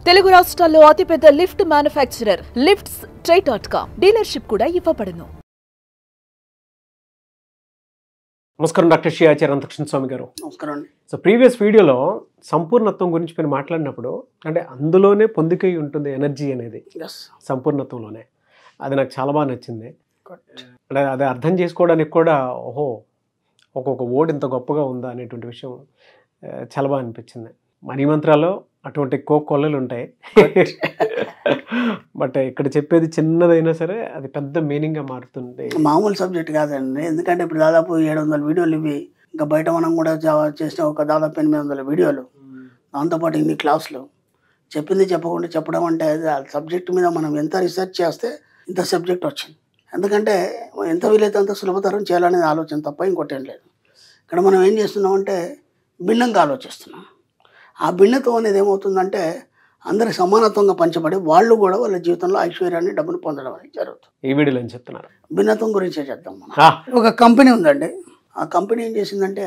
తెలుగు రాష్ట్రాల్లో అతిపెద్ద lift manufacturer lifts ట్రై.com dealership కూడా ఇవ్వబడును. నమస్కారం డాక్టర్ శ్రీ ఆచార్య అనంతకృష్ణ స్వామి గారు. నమస్కారం అండి. సో ప్రీవియస్ వీడియోలో సంపూర్ణత్వం గురించి మీరు మాట్లాడినప్పుడు అంటే అందులోనే పొందికై ఉంటుంది ఎనర్జీ అనేది, సంపూర్ణత్వంలోనే. అది నాకు చాలా బాగా నచ్చింది. అంటే అది అర్థం చేసుకోవడానికి కూడా ఓహో ఒక్కొక్క వర్డ్ ఇంత గొప్పగా ఉందా అనేటువంటి విషయం చాలా బాగా అనిపించింది. మనీ మంత్రాల్లో అటువంటి కొల్లలు ఉంటాయి, బట్ ఇక్కడ చెప్పేది చిన్నదైనా సరే అది పెద్ద మీనింగ్గా మారుతుంది. మామూలు సబ్జెక్ట్ కాదండి, ఎందుకంటే ఇప్పుడు దాదాపు 700 వీడియోలు ఇవి, ఇంకా బయట మనం కూడా చేసిన ఒక దాదాపు 800 వీడియోలు, దాంతోపాటు ఇన్ని క్లాసులు. చెప్పింది చెప్పకుండా చెప్పడం అంటే ఆ సబ్జెక్ట్ మీద మనం ఎంత రీసెర్చ్ చేస్తే ఇంత సబ్జెక్ట్ వచ్చింది. ఎందుకంటే ఎంత వీలైతే అంత సులభతరం చేయాలనేది ఆలోచన తప్ప ఇంకోటి ఏం లేదు. ఇక్కడ మనం ఏం చేస్తున్నామంటే భిన్నంగా ఆలోచిస్తున్నాం. ఆ భిన్నత్వం అనేది ఏమవుతుందంటే అందరికి సమానత్వంగా పంచబడి వాళ్ళు కూడా వాళ్ళ జీవితంలో ఐశ్వర్యాన్ని డబ్బును పొందడం అనేది జరుగుతుంది. ఈ వీడియోలో ఏం చెప్తున్నారు? భిన్నత్వం గురించే చెప్తాం మనం. ఒక కంపెనీ ఉందండి, ఆ కంపెనీ ఏం చేసిందంటే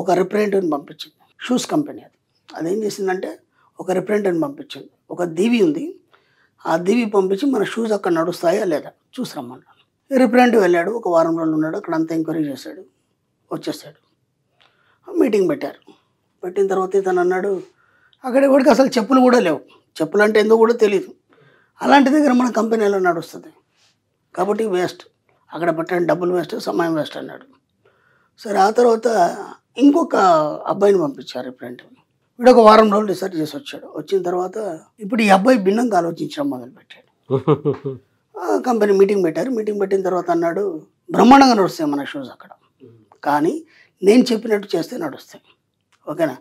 ఒక రిప్రజెంటేటివ్ని పంపించింది. షూస్ కంపెనీ అదేం చేసిందంటే ఒక రిప్రజెంటేటివ్ని పంపించింది. ఒక దీవి ఉంది, ఆ దీవి పంపించి మన షూస్ అక్కడ నడుస్తాయా లేదా చూసిరమ్మన్నాడు. రిప్రజెంటేటివ్ వెళ్ళాడు, ఒక వారం రోజులు ఉన్నాడు, అక్కడ అంతా ఎంక్వైరీ చేశాడు, వచ్చేసాడు. మీటింగ్ పెట్టారు. పెట్టిన తర్వాత ఇతను అన్నాడు అక్కడ ఎవరికి అసలు చెప్పులు కూడా లేవు, చెప్పులు అంటే ఎందుకు కూడా తెలియదు, అలాంటి దగ్గర మన కంపెనీ ఎలా నడుస్తుంది, కాబట్టి వేస్ట్, అక్కడ పెట్టండి, డబ్బులు వేస్ట్, సమయం వేస్ట్ అన్నాడు. సరే ఆ తర్వాత ఇంకొక అబ్బాయిని పంపించారు రిప్రజెంటేటివ్ని. వీడు ఒక వారం రోజులు రీసెర్చ్ చేసి వచ్చాడు. వచ్చిన తర్వాత ఇప్పుడు ఈ అబ్బాయి భిన్నంగా ఆలోచించడం మొదలుపెట్టాడు. కంపెనీ మీటింగ్ పెట్టారు. మీటింగ్ పెట్టిన తర్వాత అన్నాడు బ్రహ్మాండంగా నడుస్తాయి మన షూస్ అక్కడ, కానీ నేను చెప్పినట్టు చేస్తే నడుస్తాయి, ఓకేనా,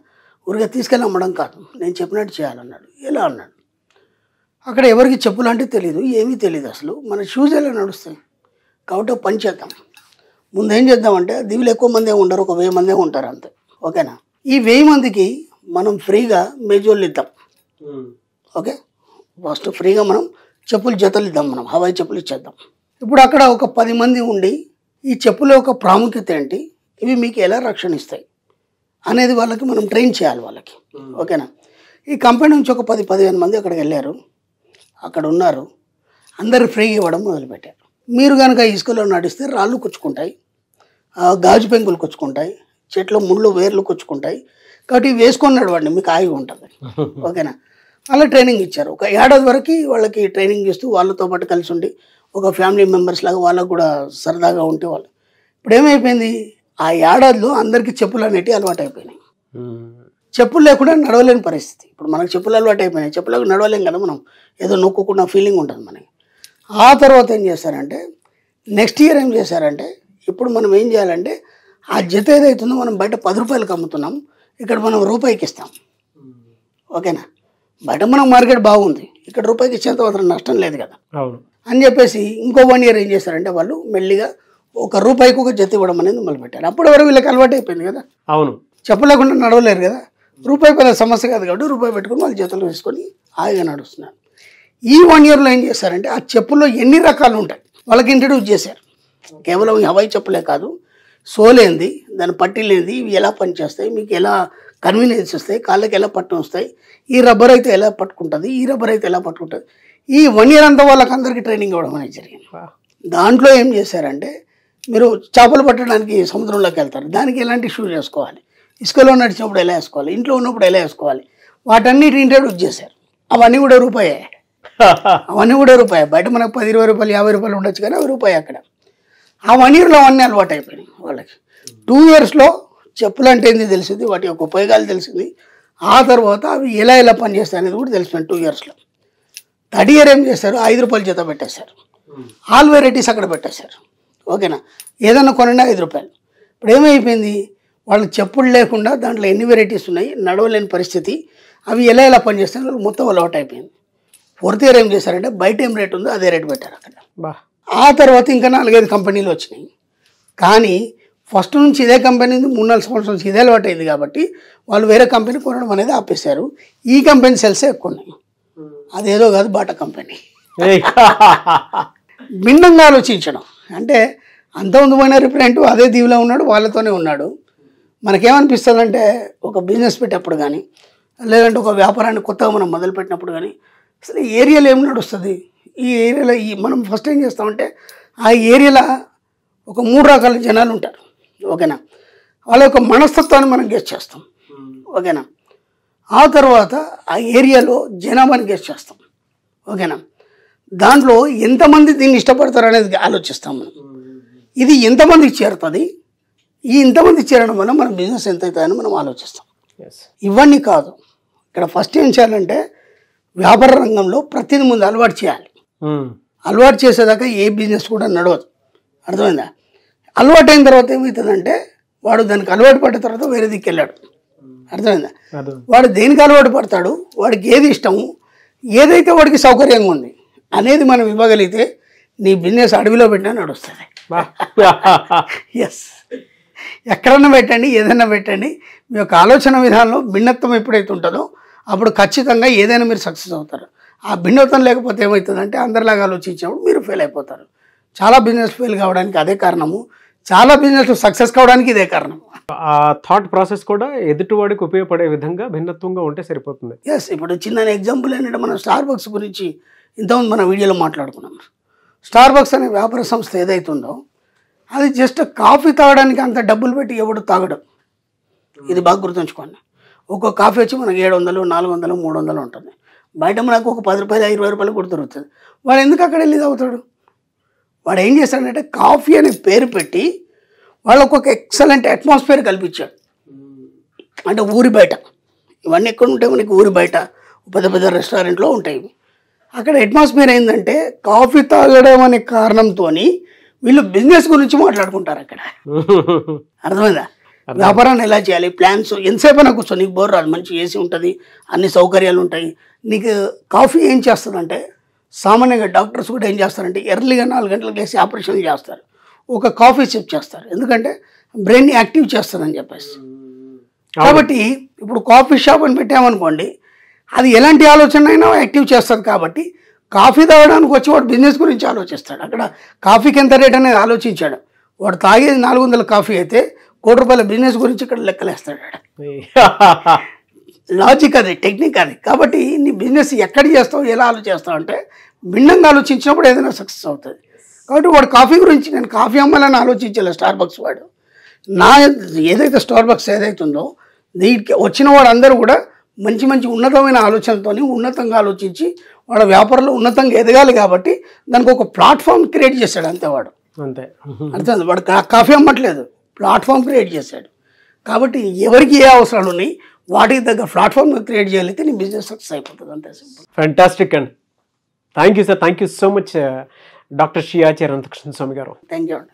ఊరిగా తీసుకెళ్ళి అమ్మడం కాదు, నేను చెప్పినట్టు చేయాలన్నాడు. ఎలా అన్నాడు, అక్కడ ఎవరికి చెప్పులు అంటే తెలియదు, ఏమీ తెలియదు, అసలు మన షూస్ ఎలా నడుస్తాయి, కాబట్టి పని చేద్దాం. ముందు ఏం చేద్దామంటే దీవులు ఎక్కువ మందే ఉండరు, ఒక 1000 మందే ఉంటారు అంతే, ఓకేనా. ఈ 1000 మందికి మనం ఫ్రీగా మేజోళ్ళు ఇద్దాం, ఓకే, ఫస్ట్ ఫ్రీగా మనం చెప్పులు జతలు ఇద్దాం, మనం హవాయి చెప్పులు ఇచ్చేద్దాం. ఇప్పుడు అక్కడ ఒక 10 మంది ఉండి ఈ చెప్పుల యొక్క ప్రాముఖ్యత ఏంటి, ఇవి మీకు ఎలా రక్షణ ఇస్తాయి అనేది వాళ్ళకి మనం ట్రైన్ చేయాలి వాళ్ళకి, ఓకేనా. ఈ కంపెనీ నుంచి ఒక 10-15 మంది అక్కడికి వెళ్ళారు, అక్కడ ఉన్నారు, అందరు ఫ్రీగా ఇవ్వడం మొదలుపెట్టారు. మీరు కనుక ఇసుకలో నడిస్తే రాళ్ళు కుచ్చుకుంటాయి, గాజు పెంకులు కుచ్చుకుంటాయి, చెట్లు ముళ్ళు వేర్లు కుచ్చుకుంటాయి, కాబట్టి వేసుకొని నడవండి, మీకు హాయిగా ఉంటుంది, ఓకేనా. అలా ట్రైనింగ్ ఇచ్చారు. ఒక ఏడాది వరకు వాళ్ళకి ట్రైనింగ్ ఇస్తూ వాళ్ళతో పాటు కలిసి ఉండి ఒక ఫ్యామిలీ మెంబర్స్ లాగా వాళ్ళకు కూడా సరదాగా ఉంటే వాళ్ళు. ఇప్పుడు ఏమైపోయింది, ఆ ఏడాదిలో అందరికీ చెప్పులు అనేటివి అలవాటు అయిపోయినాయి. చెప్పులు లేకుండా నడవలేని పరిస్థితి. ఇప్పుడు మనకు చెప్పులు అలవాటు అయిపోయినాయి, చెప్పులకు నడవలేం కదా మనం, ఏదో నొక్కుకున్న ఫీలింగ్ ఉంటుంది మనకి. ఆ తర్వాత ఏం చేశారంటే నెక్స్ట్ ఇయర్ ఏం చేశారంటే ఇప్పుడు మనం ఏం చేయాలంటే ఆ జత ఏదైతుందో మనం బయట 10 రూపాయలకు అమ్ముతున్నాం, ఇక్కడ మనం రూపాయికి ఇస్తాం, ఓకేనా. బయట మనం మార్కెట్ బాగుంది, ఇక్కడ రూపాయికి ఇచ్చేంత మాత్రం నష్టం లేదు కదా అని చెప్పేసి ఇంకో 1 ఇయర్ ఏం చేశారంటే వాళ్ళు మెల్లిగా ఒక రూపాయికి ఒక జత ఇవ్వడం అనేది మొదలుపెట్టారు. అప్పటి వరకు వీళ్ళకి అలవాటు అయిపోయింది కదా, అవును, చెప్పలేకుండా నడవలేరు కదా, రూపాయి పెద్ద సమస్య కాదు కాబట్టి రూపాయి పెట్టుకుని వాళ్ళు జతలు వేసుకొని హాయిగా నడుస్తున్నారు. ఈ 1 ఇయర్లో ఏం చేశారంటే ఆ చెప్పుల్లో ఎన్ని రకాలు ఉంటాయి వాళ్ళకి ఇంట్రడ్యూస్ చేశారు. కేవలం హవాయి చెప్పులే కాదు, సోలేంది, దాని పట్టీలేంది, ఇవి ఎలా పనిచేస్తాయి, మీకు ఎలా కన్వీనియన్స్ వస్తాయి, కాళ్ళకి ఎలా పట్టు వస్తాయి, ఈ రబ్బర్ అయితే ఎలా పట్టుకుంటుంది, ఈ రబ్బర్ అయితే ఎలా పట్టుకుంటుంది, ఈ 1 ఇయర్ అంతా వాళ్ళకి అందరికీ ట్రైనింగ్ ఇవ్వడం అనేది జరిగింది. దాంట్లో ఏం చేశారంటే మీరు చేపలు పట్టడానికి సముద్రంలోకి వెళ్తారు, దానికి ఎలాంటి షూస్ వేసుకోవాలి, ఇసుకలో నడిచినప్పుడు ఎలా వేసుకోవాలి, ఇంట్లో ఉన్నప్పుడు ఎలా వేసుకోవాలి, వాటన్నిటి ఇంట్రడ్యూస్ చేశారు. అవన్నీ కూడా రూపాయే, అవన్నీ కూడా రూపాయి. బయట మనకు 10-20 రూపాయలు 50 రూపాయలు ఉండొచ్చు కానీ అవి రూపాయి అక్కడ. ఆ 1 ఇయర్లో అవన్నీ అలవాటు అయిపోయినాయి వాళ్ళకి. 2 ఇయర్స్లో చెప్పులు అంటే ఏంది తెలిసింది, వాటి యొక్క ఉపయోగాలు తెలిసింది, ఆ తర్వాత అవి ఎలా పనిచేస్తాయి అనేది కూడా తెలిసిపోయింది 2 ఇయర్స్లో. 3rd ఇయర్ ఏం చేశారు, 5 రూపాయల జత పెట్టేశారు, ఆల్ వెరైటీస్ అక్కడ పెట్టేశారు, ఓకేనా. ఏదైనా కొనండి 5 రూపాయలు. ఇప్పుడు ఏమైపోయింది, వాళ్ళు చెప్పులు లేకుండా దాంట్లో ఎన్ని వెరైటీస్ ఉన్నాయి, నడవలేని పరిస్థితి, అవి ఎలా పనిచేస్తాయి వాళ్ళు మొత్తం అలవాటు అయిపోయింది. 4th ఇయర్ ఏం చేశారంటే బయట ఏం రేట్ ఉందో అదే రేటు పెట్టారు అక్కడ. ఆ తర్వాత ఇంకా 4-5 కంపెనీలు వచ్చినాయి, కానీ ఫస్ట్ నుంచి ఇదే కంపెనీ 3-4 సంవత్సరాల నుంచి ఇదే అలవాటు అయింది కాబట్టి వాళ్ళు వేరే కంపెనీ కొనడం అనేది ఆపేశారు. ఈ కంపెనీ సెల్సే ఎక్కువ ఉన్నాయి, అదేదో కాదు బాటా కంపెనీ. భిన్నంగా ఆలోచించడం అంటే అంతకుముందు పోయిన రిప్రజెంటేటివ్ అదే దీవిలో ఉన్నాడు, వాళ్ళతోనే ఉన్నాడు. మనకేమనిపిస్తుందంటే ఒక బిజినెస్ పెట్టేప్పుడు కానీ లేదంటే ఒక వ్యాపారాన్ని కొత్తగా మనం మొదలుపెట్టినప్పుడు కానీ అసలు ఈ ఏరియాలో ఏం నడుస్తుంది, ఈ ఏరియాలో మనం ఫస్ట్ ఏం చేస్తామంటే ఆ ఏరియాలో ఒక 3 రకాల జనాలు ఉంటారు. ఓకేనా, వాళ్ళ యొక్క మనస్తత్వాన్ని మనం గెస్ చేస్తాం. ఓకేనా, ఆ తర్వాత ఆ ఏరియాలో జనాభాని గెస్ చేస్తాం. ఓకేనా, దాంట్లో ఎంతమంది దీన్ని ఇష్టపడతారు అనేది ఆలోచిస్తాం మనం. ఇది ఎంతమందికి చేరుతుంది, ఈ ఇంతమంది చేరడం వల్ల మన బిజినెస్ ఎంత అవుతుందని మనం ఆలోచిస్తాం. ఇవన్నీ కాదు, ఇక్కడ ఫస్ట్ ఏం చేయాలంటే వ్యాపార రంగంలో ప్రతిదీ ముందు అలవాటు చేయాలి. అలవాటు చేసేదాకా ఏ బిజినెస్ కూడా నడవదు. అర్థమైందా? అలవాటు అయిన తర్వాత ఏమవుతుందంటే వాడు దానికి అలవాటు పడిన తర్వాత వేరే దిక్కు వెళ్ళాడు. అర్థమైందా? వాడు దేనికి అలవాటు పడతాడు, వాడికి ఏది ఇష్టము, ఏదైతే వాడికి సౌకర్యంగా ఉంది అనేది మనం ఇవ్వగలిగితే నీ బిజినెస్ అడవిలో పెట్టినా నడుస్తుంది. ఎస్, ఎక్కడన్నా పెట్టండి, ఏదైనా పెట్టండి, మీ యొక్క ఆలోచన విధానంలో భిన్నత్వం ఎప్పుడైతే ఉంటుందో అప్పుడు ఖచ్చితంగా ఏదైనా మీరు సక్సెస్ అవుతారు. ఆ భిన్నత్వం లేకపోతే ఏమవుతుందంటే అందరిలాగా ఆలోచించినప్పుడు మీరు ఫెయిల్ అయిపోతారు. చాలా బిజినెస్ ఫెయిల్ కావడానికి అదే కారణము, చాలా బిజినెస్ సక్సెస్ కావడానికి ఇదే కారణం. ఆ థాట్ ప్రాసెస్ కూడా ఎదుటివాడికి ఉపయోగపడే విధంగా భిన్నత్వంగా ఉంటే సరిపోతుంది. ఎస్, ఇప్పుడు చిన్న ఎగ్జాంపుల్ ఏంటంటే మనం స్టార్ బక్స్ గురించి ఇంతకుముందు మన వీడియోలో మాట్లాడుకున్నాం. స్టార్ బక్స్ అనే వ్యాపార సంస్థ ఏదైతుందో అది జస్ట్ కాఫీ తాగడానికి అంత డబ్బులు పెట్టి ఎవడు తాగడం. ఇది బాగా గుర్తుంచుకోండి. ఒక్కొక్క కాఫీ వచ్చి మనకి 700, 400, 300 ఉంటుంది. బయట మనకు ఒక 10 రూపాయలు, 20 రూపాయలు కూడా దొరుకుతుంది. వాడు ఎందుకు అక్కడ వెళ్ళి తాగుతాడు? వాడు ఏం చేస్తాడంటే కాఫీ అనే పేరు పెట్టి వాళ్ళకు ఒక ఎక్సలెంట్ అట్మాస్ఫియర్ కల్పించాడు. అంటే ఊరి బయట, ఇవన్నీ ఎక్కడ ఉంటాయి మనకి, ఊరి బయట పెద్ద పెద్ద రెస్టారెంట్లో ఉంటాయి. అక్కడ అట్మాస్ఫియర్ ఏంటంటే కాఫీ తాగడం అనే కారణంతో వీళ్ళు బిజినెస్ గురించి మాట్లాడుకుంటారు అక్కడ. అర్థమైందా? వ్యాపారాన్ని ఎలా చేయాలి, ప్లాన్స్, ఎంతసేపు అయినా కూర్చో, నీకు బోర్ రాదు, మంచి ఏసీ ఉంటుంది, అన్ని సౌకర్యాలు ఉంటాయి. నీకు కాఫీ ఏం చేస్తుందంటే సామాన్యంగా డాక్టర్స్ కూడా ఏం చేస్తారంటే ఎర్లీగా 4 గంటలకు లేసి ఆపరేషన్ చేస్తారు, ఒక కాఫీ సిప్ చేస్తారు, ఎందుకంటే బ్రెయిన్ యాక్టివ్ చేస్తారని చెప్పేసి. కాబట్టి ఇప్పుడు కాఫీ షాప్ అని పెట్టామనుకోండి, అది ఎలాంటి ఆలోచన అయినా యాక్టివ్ చేస్తుంది. కాబట్టి కాఫీ తాగడానికి వచ్చి వాడు బిజినెస్ గురించి ఆలోచిస్తాడు. అక్కడ కాఫీకి ఎంత రేట్ అనేది ఆలోచించాడు. వాడు తాగేది 400 కాఫీ అయితే 1 కోటి రూపాయల బిజినెస్ గురించి ఇక్కడ లెక్కలేస్తాడు. లాజిక్ అది, టెక్నిక్ అది. కాబట్టి నీ బిజినెస్ ఎక్కడ చేస్తావు, ఎలా ఆలోచిస్తావు అంటే భిన్నంగా ఆలోచించినప్పుడు ఏదైనా సక్సెస్ అవుతుంది. కాబట్టి వాడు కాఫీ గురించి నేను కాఫీ అమ్మాలని ఆలోచించాలి స్టార్ బక్స్ వాడు. నా ఏదైతే స్టార్ బక్స్ ఏదైతే ఉందో దీనికి వచ్చిన వాడు అందరూ కూడా మంచి మంచి ఉన్నతమైన ఆలోచనలతో ఉన్నతంగా ఆలోచించి వాడు వ్యాపారంలో ఉన్నతంగా ఎదగాలి. కాబట్టి దానికి ఒక ప్లాట్ఫామ్ క్రియేట్ చేశాడు అంతే వాడు. అంతే, అర్థం. వాడు కాఫీ అమ్మట్లేదు, ప్లాట్ఫామ్ క్రియేట్ చేశాడు. కాబట్టి ఎవరికి ఏ అవసరాలు ఉన్నాయి వాటికి తగ్గ ప్లాట్ఫామ్ క్రియేట్ చేయగలిగితే నీ బిజినెస్ సక్సెస్ అయిపోతుంది. అంతే సింపుల్. ఫ్యాంటాస్టిక్ అండి. Thank you sir, thank you so much doctor Shri Acharya Anantakrishna Swami గారు. థ్యాంక్ యూ అండి.